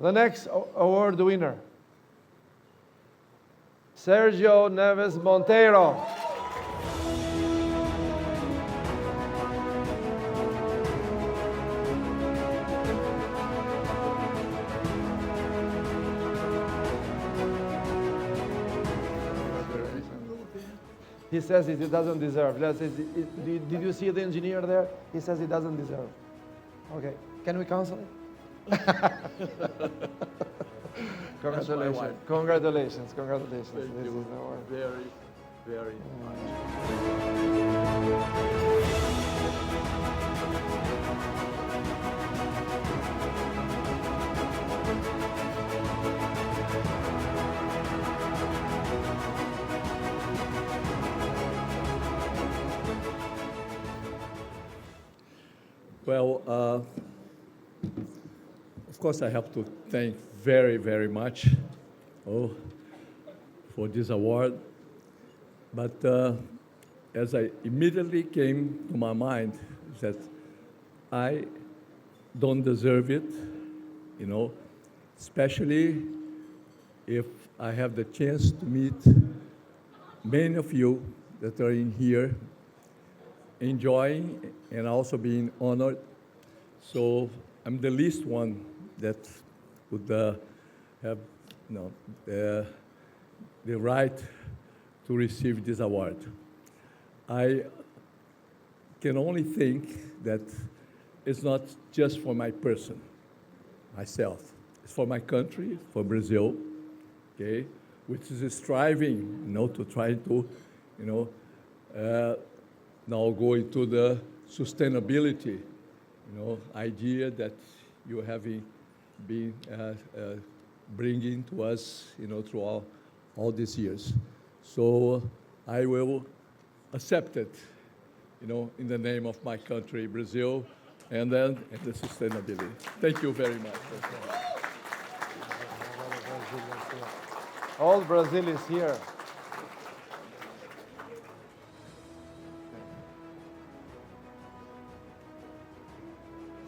The next award winner, Sergio Neves Monteiro. He says he doesn't deserve. Did you see the engineer there? He says he doesn't deserve. Okay, can we cancel it? Congratulations. Congratulations. Congratulations. Thank This you is our... very, very much. Well, of course, I have to thank very, very much for this award. But as I immediately came to my mind that I don't deserve it, you know, especially if I have the chance to meet many of you that are in here enjoying and also being honored. So I'm the least one that would have the right to receive this award. I can only think that it's not just for my person, myself. It's for my country, for Brazil, okay, which is striving, to try to, now go into the sustainability, idea that you have been bringing to us, through all these years. So I will accept it, in the name of my country, Brazil, and then the sustainability. Thank you very much. All Brazil is here.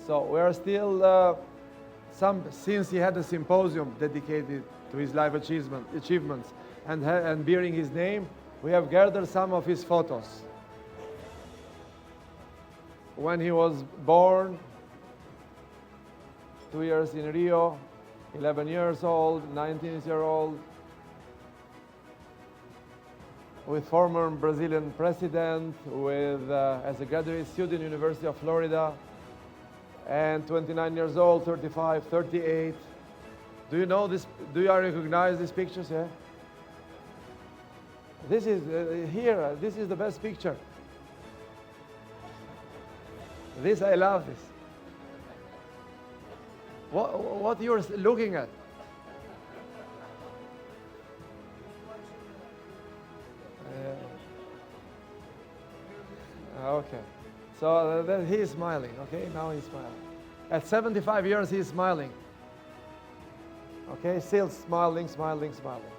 So we are still, since he had a symposium dedicated to his life achievements and bearing his name, we have gathered some of his photos. When he was born, 2 years in Rio, 11 years old, 19-year-old, with former Brazilian president, with as a graduate student, University of Florida, and 29 years old, 35, 38. Do you know this? Do you recognize these pictures here? This is here. This is the best picture. This, I love this. What you're looking at? Okay. So then he is smiling, okay? Now he's smiling. At 75 years, he's smiling. Okay, still smiling, smiling, smiling.